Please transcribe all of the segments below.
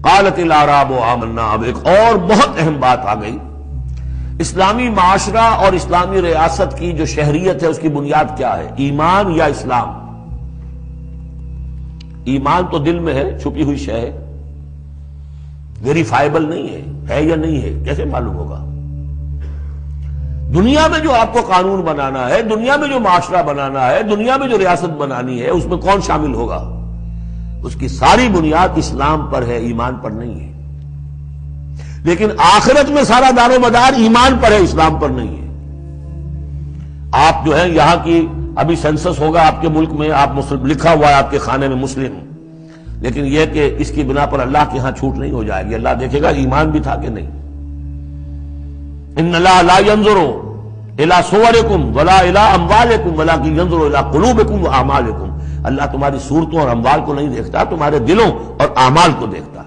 قالت الاعراب آمنا. اب ایک اور بہت اہم بات آ گئی. اسلامی معاشرہ اور اسلامی ریاست کی جو شہریت ہے اس کی بنیاد کیا ہے؟ ایمان یا اسلام؟ ایمان تو دل میں ہے، چھپی ہوئی شے ہے، ویریفائبل نہیں ہے یا نہیں ہے، کیسے معلوم ہوگا؟ دنیا میں جو آپ کو قانون بنانا ہے، دنیا میں جو معاشرہ بنانا ہے، دنیا میں جو ریاست بنانی ہے، اس میں کون شامل ہوگا؟ اس کی ساری بنیاد اسلام پر ہے، ایمان پر نہیں ہے. لیکن آخرت میں سارا دار و مدار ایمان پر ہے، اسلام پر نہیں ہے. آپ جو ہے یہاں کی ابھی سینسس ہوگا آپ کے ملک میں، آپ مسلم لکھا ہوا ہے آپ کے خانے میں مسلم، لیکن یہ کہ اس کی بنا پر اللہ کے ہاں چھوٹ نہیں ہو جائے گی. اللہ دیکھے گا ایمان بھی تھا کہ نہیں. ان اللہ لا ينظر الى صورکم ولا الى اموالکم ولکن ينظر الى قلوبکم واعمالکم. اللہ تمہاری صورتوں اور اموال کو نہیں دیکھتا، تمہارے دلوں اور اعمال کو دیکھتا.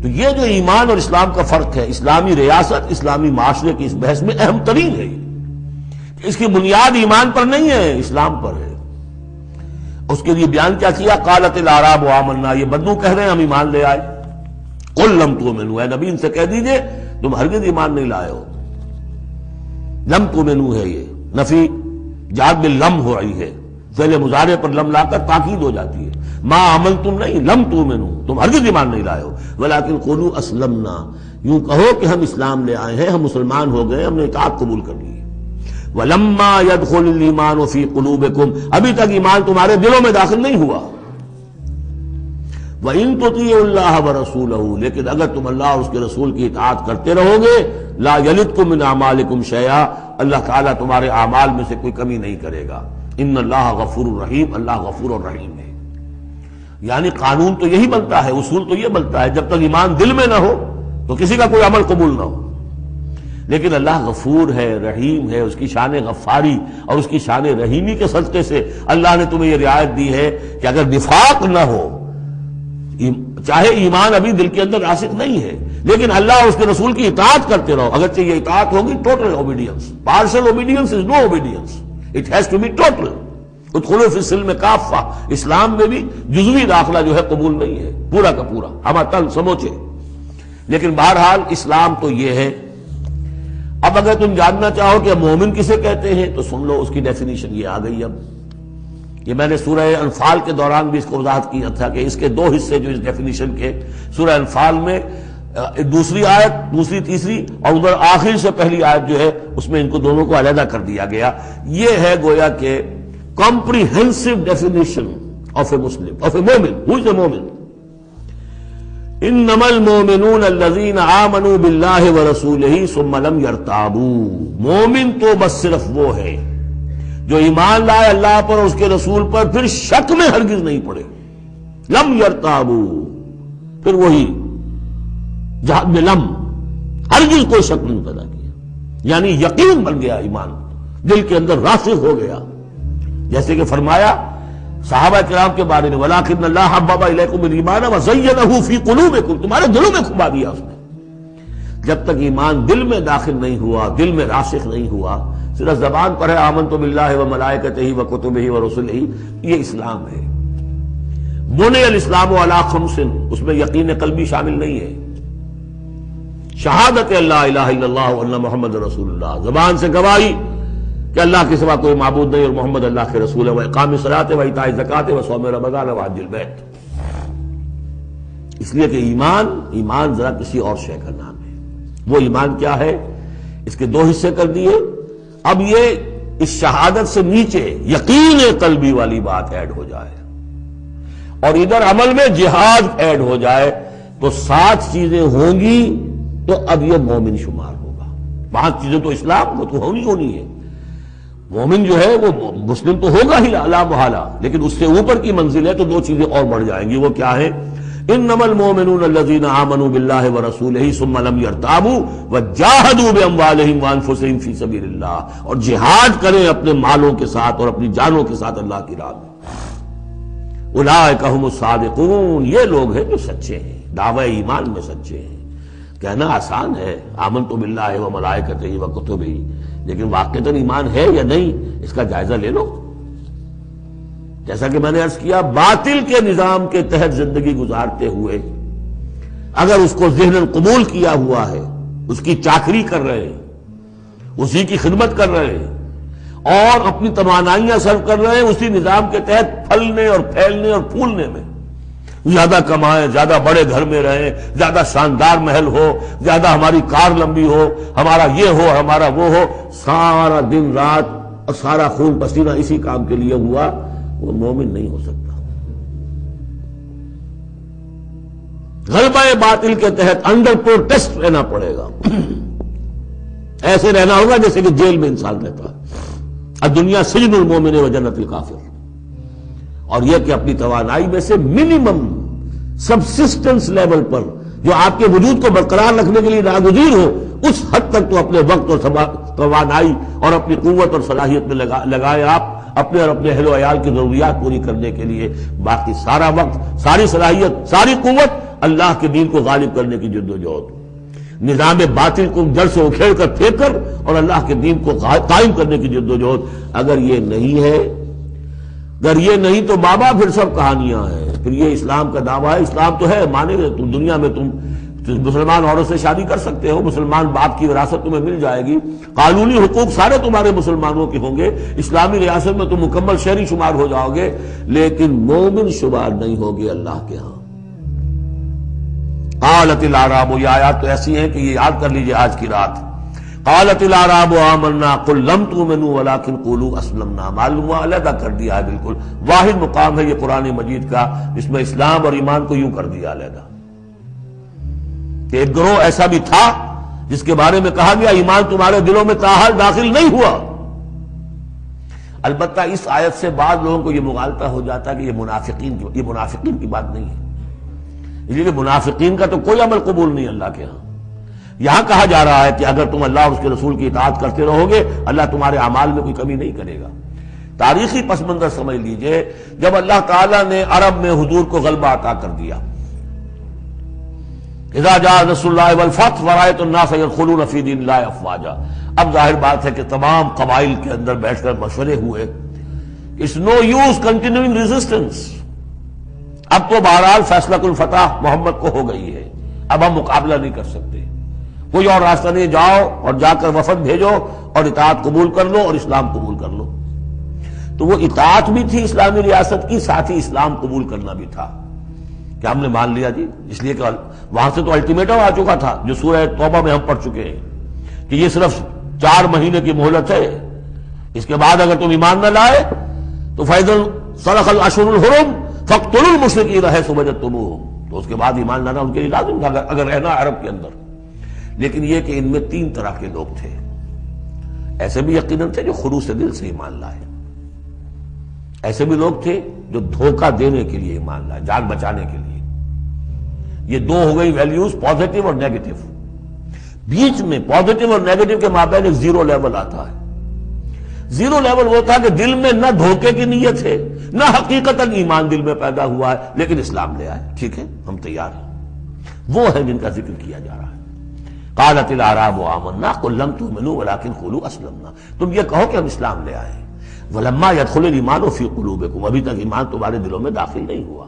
تو یہ جو ایمان اور اسلام کا فرق ہے، اسلامی ریاست اسلامی معاشرے کی اس بحث میں اہم ترین ہے. اس کی بنیاد ایمان پر نہیں ہے، اسلام پر ہے. اس کے لیے بیان کیا کیا؟ قالت الاعراب آمنا. یہ بدو کہہ رہے ہیں ہم ایمان لے آئے. قل لم تؤمنوا، اے نبی ان سے کہہ دیجئے تم ہرگز ایمان نہیں لائے ہو. لم تؤمنوا ہے، یہ نفی جاد باللم ہو رہی ہے، فعل مضارع پر لم لا کر تاکید ہو جاتی ہے. ما عملتم نہیں، لم تؤمنوا، تم ہرگز ایمان نہیں لائے ہو. ولکن قولوا اسلمنا، یوں کہو کہ ہم اسلام لے آئے ہیں، ہم مسلمان ہو گئے، ہم نے اطاعت قبول کر لی. وَلَمَّا يَدْخُلِ الْإِيمَانُ فِي قُلُوبِكُمْ، ابھی تک ایمان تمہارے دلوں میں داخل نہیں ہوا. وَإِن تُطِيعُوا اللَّهَ وَرَسُولَهُ، لیکن اگر تم اللہ اور اس کے رسول کی اطاعت کرتے رہو گے، لَا يَلِدْكُم مِّنْ أَعْمَالِكُمْ شَيْئًا، اللہ تعالیٰ تمہارے اعمال میں سے کوئی کمی نہیں کرے گا. ان اللہ غفور الرحیم، اللہ غفور الرحیم ہے. یعنی قانون تو یہی بنتا ہے، اصول تو یہ بنتا ہے، جب تک ایمان دل میں نہ ہو تو کسی کا کوئی عمل قبول نہ ہو. لیکن اللہ غفور ہے، رحیم ہے، اس کی شان غفاری اور اس کی شان رحیمی کے صدقے سے اللہ نے تمہیں یہ رعایت دی ہے کہ اگر نفاق نہ ہو، چاہے ایمان ابھی دل کے اندر راسخ نہیں ہے، لیکن اللہ اور اس کے رسول کی اطاعت کرتے رہو. اگرچہ یہ اطاعت ہوگی total obedience, partial obedience is no obedience, it has to be total. ادخلوا فی السلم کافہ، اسلام میں بھی جزوی داخلہ جو ہے قبول نہیں ہے، پورا کا پورا ہما تن سموچے. لیکن بہرحال اسلام تو یہ ہے. اب اگر تم جاننا چاہو کہ مومن کسے کہتے ہیں تو سن لو، اس کی ڈیفینیشن یہ آ گئی. اب یہ میں نے سورہ انفال کے دوران بھی اس کو وضاحت کیا تھا کہ اس کے دو حصے جو اس ڈیفینیشن کے، سورہ انفال میں دوسری آیت، دوسری تیسری، اور ادھر آخر سے پہلی آیت جو ہے اس میں ان کو دونوں کو علیحدہ کر دیا گیا. یہ ہے گویا کہ comprehensive definition of a Muslim, of a مومن. Who is a مومن؟ انما المؤمنون الذين آمنوا بالله ورسوله ثم لم يرتابوا. مومن تو بس صرف وہ ہے جو ایمان لائے اللہ پر اور اس کے رسول پر، پھر شک میں ہرگز نہیں پڑے. لم يرتابوا، پھر وہی جہاد میں لم، ہرگز کوئی شک نہیں پیدا کیا، یعنی یقین بن گیا، ایمان دل کے اندر راسخ ہو گیا. جیسے کہ فرمایا صحابہ کرام کے بارے میں، وَلَٰكِنَّ اللَّهَ حَبَّبَ إِلَيْكُمُ الْإِيمَانَ وَزَيَّنَهُ فِي قُلُوبِكُمْ، تمہارے دلوں میں کھبا دیا اس نے. جب تک ایمان دل میں داخل نہیں ہوا، دل میں راسخ نہیں ہوا، صرف زبان پر ہے آمنت باللہ وملائکتہ وکتبہ ورسلہ، یہ اسلام ہے. بنی الاسلام علی خمس، اس میں یقین قلبی شامل نہیں ہے. شہادت اللہ الہ الا اللہ وان محمد رسول اللہ، زبان سے گواہی کہ اللہ کے سوا کوئی معبود نہیں اور محمد اللہ کے رسول ہے. وإقام الصلاۃ وإیتاء الزکاۃ وصوم رمضان وحج البیت. اس لیے کہ ایمان ذرا کسی اور شے کا نام ہے. وہ ایمان کیا ہے؟ اس کے دو حصے کر دیے. اب یہ اس شہادت سے نیچے یقین قلبی والی بات ایڈ ہو جائے اور ادھر عمل میں جہاد ایڈ ہو جائے تو 7 چیزیں ہوں گی تو اب یہ مومن شمار ہوگا. 5 چیزیں تو اسلام کو تو ہونی ہے. مومن جو ہے وہ مسلم تو ہوگا ہی لا محالہ، لیکن اس سے اوپر کی منزل ہے تو 2 چیزیں اور بڑھ جائیں گی. وہ کیا ہے؟ انما المؤمنون الذين آمنوا بالله ورسوله ثم لم يرتابوا وجاهدوا باموالهم وانفسهم في سبيل الله، اور جہاد کریں اپنے مالوں کے ساتھ اور اپنی جانوں کے ساتھ اللہ کی راہ میں. اولئک هم الصادقون، یہ لوگ ہیں جو سچے ہیں، دعوی ایمان میں سچے ہیں. کہنا آسان ہے آمنت باللہ وملائکتہ وکتبہ، لیکن واقعتاً ایمان ہے یا نہیں اس کا جائزہ لے لو. جیسا کہ میں نے عرض کیا، باطل کے نظام کے تحت زندگی گزارتے ہوئے اگر اس کو ذہناً قبول کیا ہوا ہے، اس کی چاکری کر رہے ہیں، اسی کی خدمت کر رہے ہیں اور اپنی توانائیاں صرف کر رہے ہیں اسی نظام کے تحت پھلنے اور پھیلنے اور پھولنے میں، زیادہ کمائیں، زیادہ بڑے گھر میں رہیں، زیادہ شاندار محل ہو، زیادہ ہماری کار لمبی ہو، ہمارا یہ ہو، ہمارا وہ ہو، سارا دن رات اور سارا خون پسینہ اسی کام کے لیے ہوا، وہ مومن نہیں ہو سکتا۔ غلبہ باطل کے تحت انڈر پروٹیسٹ رہنا پڑے گا، ایسے رہنا ہوگا جیسے کہ جیل میں انسان رہتا ہے۔ الدنیا سجن المومن و جنت الکافر، اور یہ کہ اپنی توانائی میں سے منیمم سبسسٹنس لیول پر جو آپ کے وجود کو برقرار رکھنے کے لیے ناگزیر ہو، اس حد تک تو اپنے وقت اور توانائی اور اپنی قوت اور صلاحیت میں لگائے آپ اپنے اور اپنے اہل و عیال کی ضروریات پوری کرنے کے لیے۔ باقی سارا وقت، ساری صلاحیت، ساری قوت اللہ کے دین کو غالب کرنے کی جدوجہد، نظام باطل کو جڑ سے اکھیڑ کر پھینک کر اور اللہ کے دین کو قائم کرنے کی جدوجہد۔ اگر یہ نہیں ہے، اگر یہ نہیں تو بابا پھر سب کہانیاں ہیں، پھر یہ اسلام کا دعویٰ ہے۔ اسلام تو ہے، مانے گے تم دنیا میں تم مسلمان عورت سے شادی کر سکتے ہو، مسلمان باپ کی وراثت تمہیں مل جائے گی، قانونی حقوق سارے تمہارے مسلمانوں کے ہوں گے، اسلامی ریاست میں تم مکمل شہری شمار ہو جاؤ گے، لیکن مومن شمار نہیں ہوگے اللہ کے ہاں۔ قالت الاعراب، یہ آیات تو ایسی ہیں کہ یہ یاد کر لیجئے آج کی رات۔ قالت الاعراب آمنا قل لم تؤمنوا ولكن قولوا اسلمنا، معلوم ہوا علیحدہ کر دیا ہے، بالکل واحد مقام ہے یہ قرآن مجید کا جس میں اسلام اور ایمان کو یوں کر دیا علیحدہ۔ کہ ایک گروہ ایسا بھی تھا جس کے بارے میں کہا گیا ایمان تمہارے دلوں میں تاحال داخل نہیں ہوا۔ البتہ اس آیت سے بعض لوگوں کو یہ مغالطہ ہو جاتا ہے کہ یہ منافقین کی بات نہیں ہے، اس لیے کہ منافقین کا تو کوئی عمل قبول نہیں اللہ کے ہاں۔ یہاں کہا جا رہا ہے کہ اگر تم اللہ اور اس کے رسول کی اطاعت کرتے رہو گے اللہ تمہارے اعمال میں کوئی کمی نہیں کرے گا۔ تاریخی پس منظر سمجھ لیجئے، جب اللہ تعالیٰ نے عرب میں حضور کو غلبہ عطا کر دیا، اذا جاء نصر اللہ والفتح ورأیت الناس يدخلون فی دین اللہ افواجا، اب ظاہر بات ہے کہ تمام قبائل کے اندر بیٹھ کر مشورے ہوئے، it's no use continuing resistance, اب تو بہرحال فیصلہ کن فتح محمد کو ہو گئی ہے، اب ہم مقابلہ نہیں کر سکتے، کوئی اور راستہ نہیں، جاؤ اور جا کر وفد بھیجو اور اطاعت قبول کر لو اور اسلام قبول کر لو۔ تو وہ اطاعت بھی تھی اسلامی ریاست کی، ساتھ ہی اسلام قبول کرنا بھی تھا کہ ہم نے مان لیا جی، اس لیے کہ وہاں سے تو الٹیمیٹم آ چکا تھا جو سورہ توبہ میں ہم پڑھ چکے ہیں کہ یہ صرف 4 مہینے کی مہلت ہے، اس کے بعد اگر تم ایمان نہ لائے تو فَإِذَا انْسَلَخَ الْأَشْهُرُ الْحُرُمُ فَاقْتُلُوا الْمُشْرِكِينَ حَيْثُ وَجَدتُّمُوهُمْ، تو اس کے بعد ایمان لانا ان کے لیے لازم تھا اگر رہنا عرب کے اندر۔ لیکن یہ کہ ان میں 3 طرح کے لوگ تھے، ایسے بھی یقیناً تھے جو خلوص دل سے ایمان لائے، ایسے بھی لوگ تھے جو دھوکہ دینے کے لیے ایمان لائے، جان بچانے کے لیے۔ یہ 2 ہو گئی ویلیوز، پازیٹو اور نیگیٹو۔ بیچ میں پازیٹو اور نیگیٹو کے مابین ایک زیرو لیول آتا ہے۔ زیرو لیول وہ تھا کہ دل میں نہ دھوکے کی نیت ہے نہ حقیقتاً ایمان دل میں پیدا ہوا ہے، لیکن اسلام لے آئے، ٹھیک ہے ہم تیار ہیں، وہ ہے جن کا ذکر کیا جا رہا ہے۔ قالت الاعراب آمنا قل لم تؤمنوا ولكن قولوا اسلمنا، تم یہ کہو کہ ہم اسلام لے آئے، ولما يدخل الايمان في قلوبكم، ابھی تک ایمان تمہارے دلوں میں داخل نہیں ہوا۔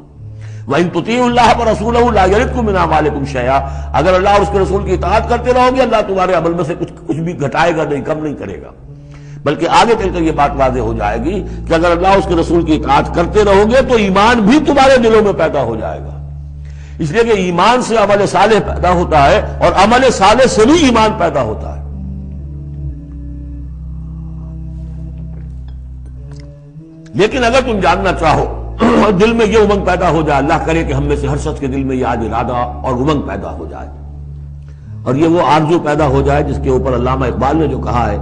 وَإِن تُطِيعُوا اللَّهَ وَرَسُولَهُ لَا يَلِدْكُم مِّنْ أَعْمَالِكُم شَيْئًا، اگر اللہ اور اس کے رسول کی اطاعت کرتے رہو گے اللہ تمہارے عمل میں سے کچھ بھی گھٹائے گا نہیں، کم نہیں کرے گا، بلکہ آگے چل کر یہ بات واضح ہو جائے گی کہ اگر اللہ اور اس کے رسول کی اطاعت کرتے رہو گے تو ایمان بھی تمہارے دلوں میں پیدا ہو جائے گا، اس لیے کہ ایمان سے عمل صالح پیدا ہوتا ہے اور عمل صالح سے بھی ایمان پیدا ہوتا ہے۔ لیکن اگر تم جاننا چاہو اور دل میں یہ امنگ پیدا ہو جائے، اللہ کرے کہ ہم میں سے ہر شخص کے دل میں یہ آج ارادہ اور امنگ پیدا ہو جائے اور یہ وہ آرزو پیدا ہو جائے جس کے اوپر علامہ اقبال نے جو کہا ہے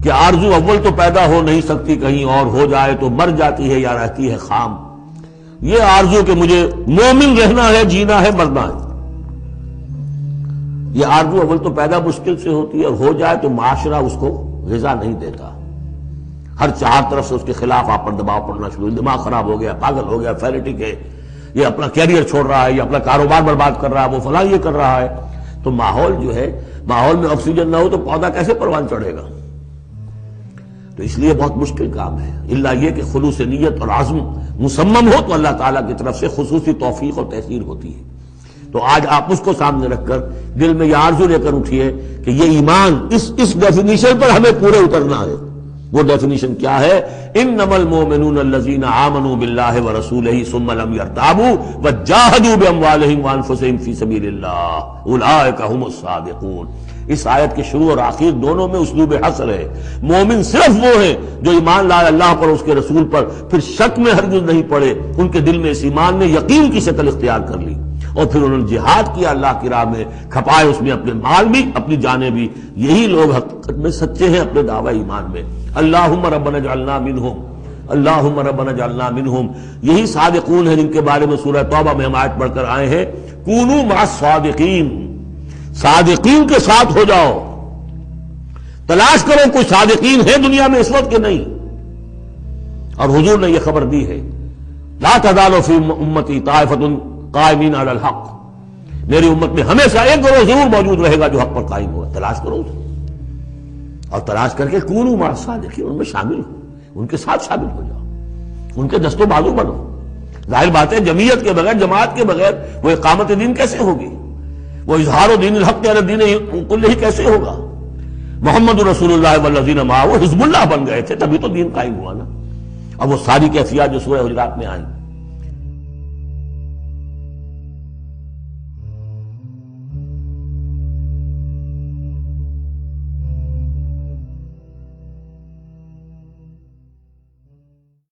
کہ آرزو اول تو پیدا ہو نہیں سکتی کہیں اور، ہو جائے تو مر جاتی ہے یا رہتی ہے خام، یہ آرزو کہ مجھے مومن رہنا ہے، جینا ہے، مرنا ہے، یہ آرزو اول تو پیدا مشکل سے ہوتی ہے اور ہو جائے تو معاشرہ اس کو غذا نہیں دیتا، ہر 4 طرف سے اس کے خلاف آپ پر دباؤ پڑنا شروع، دماغ خراب ہو گیا، پاگل ہو گیا، فینیٹک ہے، یہ اپنا کیریئر چھوڑ رہا ہے، یہ اپنا کاروبار برباد کر رہا ہے، وہ فلاں یہ کر رہا ہے، تو ماحول جو ہے، ماحول میں آکسیجن نہ ہو تو پودا کیسے پروان چڑھے گا؟ تو اس لیے بہت مشکل کام ہے، الا یہ کہ خلوص نیت اور عزم مصمم ہو تو اللہ تعالیٰ کی طرف سے خصوصی توفیق اور تحصیل ہوتی ہے۔ تو تو آج آپ اس کو سامنے رکھ کر دل میں یہ آرزو لے کر اٹھیے کہ یہ ایمان اس ڈیفینیشن پر ہمیں پورے اترنا ہے. وہ ڈیفینیشن کیا ہے؟ انما المؤمنون الذین آمنوا باللہ ورسولہ ثم لم یرتابوا وجاہدوا باموالہم وانفسہم فی سبیل اللہ اولئک هم الصادقون. اس آیت کے شروع اور آخر دونوں میں اسلوب حصر ہے. مومن صرف وہ ہیں جو ایمان لائے اللہ پر، اس کے رسول پر، پھر شک میں ہرگز نہیں پڑے، ان کے دل میں اس ایمان نے یقین کی شکل اختیار کر لی، اور پھر انہوں نے جہاد کیا اللہ کی راہ میں، کھپائے اس میں اپنے مال بھی اپنی جانیں بھی. یہی لوگ حقیقت میں سچے ہیں اپنے دعوی ایمان میں. اللہم ربنا اجعلنا منہم، اللہم ربنا اجعلنا منہم. یہی صادقون ہیں جن کے بارے میں سورہ توبہ میں ہم آیت پڑھ کر آئے ہیں، کونوا مع الصادقین، صادقین کے ساتھ ہو جاؤ. تلاش کرو کوئی صادقین ہے دنیا میں اس وقت کہ نہیں. اور حضور نے یہ خبر دی ہے، لا تزال فی امتی طائفۃ قائمین علی الحق، میری امت میں ہمیشہ ایک گروہ ضرور موجود رہے گا جو حق پر قائم ہوگا. تلاش کرو اسے، اور تلاش کر کے کونوا مع الصادقین، ان میں شامل ہو، ان کے ساتھ شامل ہو جاؤ، ان کے دست و بازو بنو. ظاہر بات ہے جمعیت کے بغیر، جماعت کے بغیر وہ اقامت دین کیسے ہوگی؟ وہ اظہار دین الحق علی الدین کلہ کیسے ہوگا؟ محمد رسول اللہ والذین معہ وہ حزب اللہ بن گئے تھے، تبھی تو دین قائم ہوا نا. اب وہ ساری کیفیات جو سورہ حجرات میں آئیں